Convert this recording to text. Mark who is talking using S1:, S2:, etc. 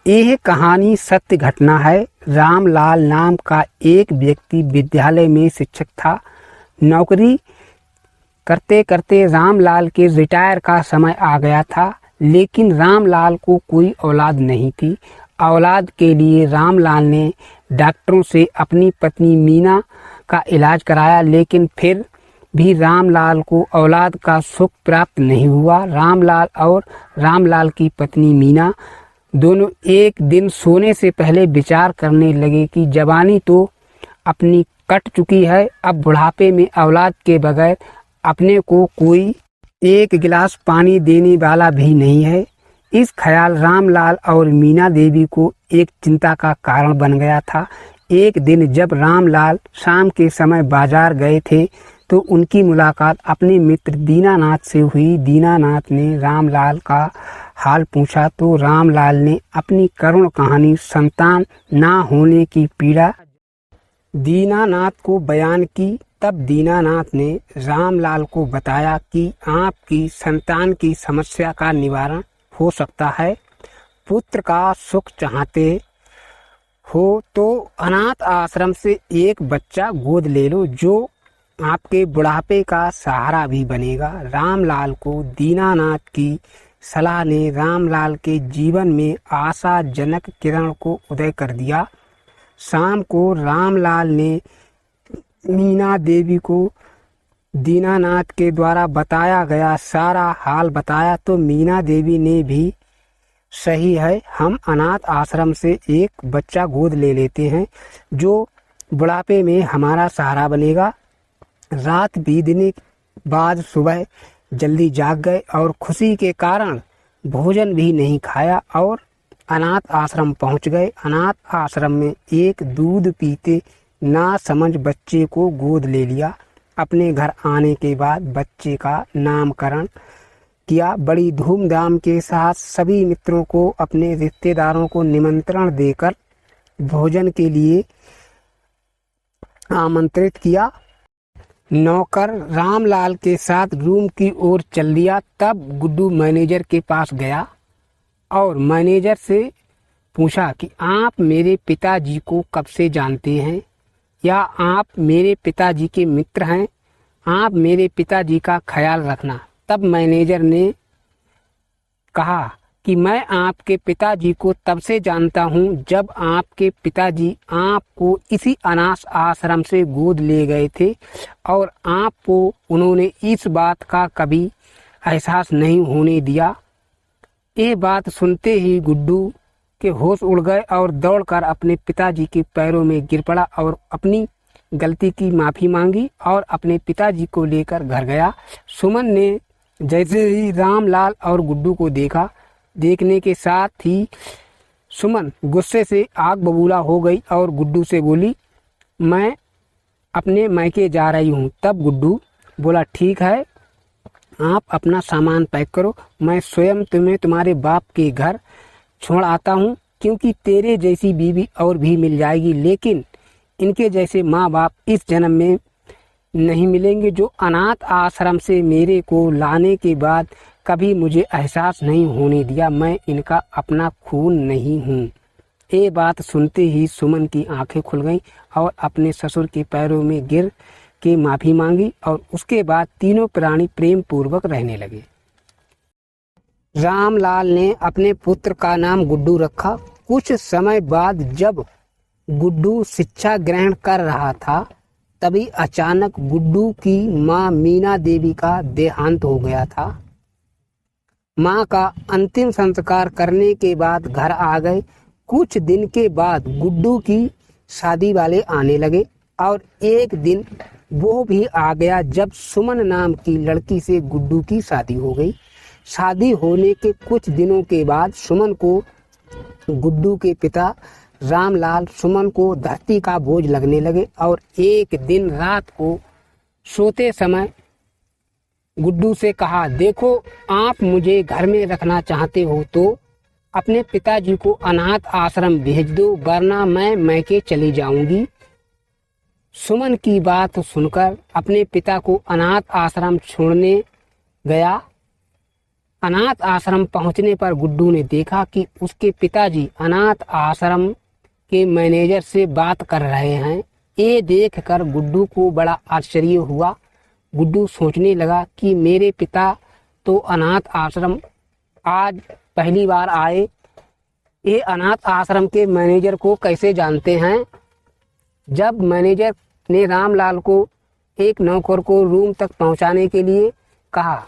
S1: यह कहानी सत्य घटना है। रामलाल नाम का एक व्यक्ति विद्यालय में शिक्षक था। नौकरी करते करते रामलाल के रिटायर का समय आ गया था, लेकिन रामलाल को कोई औलाद नहीं थी। औलाद के लिए रामलाल ने डॉक्टरों से अपनी पत्नी मीना का इलाज कराया, लेकिन फिर भी रामलाल को औलाद का सुख प्राप्त नहीं हुआ। रामलाल और रामलाल की पत्नी मीना दोनों एक दिन सोने से पहले विचार करने लगे कि जवानी तो अपनी कट चुकी है, अब बुढ़ापे में औलाद के बगैर अपने को कोई एक गिलास पानी देने वाला भी नहीं है। इस ख्याल रामलाल और मीना देवी को एक चिंता का कारण बन गया था। एक दिन जब रामलाल शाम के समय बाजार गए थे तो उनकी मुलाकात अपने मित्र दीनानाथ से हुई। दीनानाथ ने रामलाल का हाल पूछा तो रामलाल ने अपनी करुण कहानी संतान ना होने की पीड़ा दीनानाथ को बयान की। तब दीनानाथ ने रामलाल को बताया कि आपकी संतान की समस्या का निवारण हो सकता है। पुत्र का सुख चाहते हो तो अनाथ आश्रम से एक बच्चा गोद ले लो, जो आपके बुढ़ापे का सहारा भी बनेगा। रामलाल को दीनानाथ की सलाह ने रामलाल के जीवन में आशाजनक किरण को उदय कर दिया। शाम को रामलाल ने मीना देवी को दीनानाथ के द्वारा बताया गया सारा हाल बताया तो मीना देवी ने भी सही है, हम अनाथ आश्रम से एक बच्चा गोद ले लेते हैं जो बुढ़ापे में हमारा सहारा बनेगा। रात बीतने बाद सुबह जल्दी जाग गए और खुशी के कारण भोजन भी नहीं खाया और अनाथ आश्रम पहुंच गए। अनाथ आश्रम में एक दूध पीते ना समझ बच्चे को गोद ले लिया। अपने घर आने के बाद बच्चे का नामकरण किया। बड़ी धूमधाम के साथ सभी मित्रों को, अपने रिश्तेदारों को निमंत्रण देकर भोजन के लिए आमंत्रित किया। नौकर रामलाल के साथ रूम की ओर चल दिया। तब गुड्डू मैनेजर के पास गया और मैनेजर से पूछा कि आप मेरे पिताजी को कब से जानते हैं, या आप मेरे पिताजी के मित्र हैं? आप मेरे पिताजी का ख्याल रखना। तब मैनेजर ने कहा कि मैं आपके पिताजी को तब से जानता हूं जब आपके पिताजी आपको इसी अनाथ आश्रम से गोद ले गए थे और आपको उन्होंने इस बात का कभी एहसास नहीं होने दिया। ये बात सुनते ही गुड्डू के होश उड़ गए और दौड़कर अपने पिताजी के पैरों में गिर पड़ा और अपनी गलती की माफ़ी मांगी और अपने पिताजी को लेकर घर गया। सुमन ने जैसे ही रामलाल और गुड्डू को देखा, देखने के साथ ही सुमन गुस्से से आग बबूला हो गई और गुड्डू से बोली, मैं अपने मायके जा रही हूँ। तब गुड्डू बोला, ठीक है, आप अपना सामान पैक करो, मैं स्वयं तुम्हें तुम्हारे बाप के घर छोड़ आता हूँ, क्योंकि तेरे जैसी बीवी और भी मिल जाएगी, लेकिन इनके जैसे माँ बाप इस जन्म में नहीं मिलेंगे, जो अनाथ आश्रम से मेरे को लाने के बाद कभी मुझे एहसास नहीं होने दिया। मैं इनका अपना खून नहीं हूँ। ये बात सुनते ही सुमन की आंखें खुल गईं और अपने ससुर के पैरों में गिर के माफ़ी मांगी और उसके बाद तीनों प्राणी प्रेम पूर्वक रहने लगे। रामलाल ने अपने पुत्र का नाम गुड्डू रखा। कुछ समय बाद जब गुड्डू शिक्षा ग्रहण कर रहा था, तभी अचानक गुड्डू की माँ मीना देवी का देहांत हो गया था। माँ का अंतिम संस्कार करने के बाद घर आ गए। कुछ दिन के बाद गुड्डू की शादी वाले आने लगे और एक दिन वो भी आ गया जब सुमन नाम की लड़की से गुड्डू की शादी हो गई। शादी होने के कुछ दिनों के बाद सुमन को गुड्डू के पिता रामलाल सुमन को धरती का बोझ लगने लगे और एक दिन रात को सोते समय गुड्डू से कहा, देखो, आप मुझे घर में रखना चाहते हो तो अपने पिताजी को अनाथ आश्रम भेज दो, वरना मैं मैके चली जाऊंगी। सुमन की बात सुनकर अपने पिता को अनाथ आश्रम छोड़ने गया अनाथ आश्रम पहुंचने पर गुड्डू ने देखा कि उसके पिताजी अनाथ आश्रम के मैनेजर से बात कर रहे हैं। ये देखकर गुड्डू को बड़ा आश्चर्य हुआ। गुड्डू सोचने लगा कि मेरे पिता तो अनाथ आश्रम आज पहली बार आए, ये अनाथ आश्रम के मैनेजर को कैसे जानते हैं। जब मैनेजर ने रामलाल को एक नौकर को रूम तक पहुंचाने के लिए कहा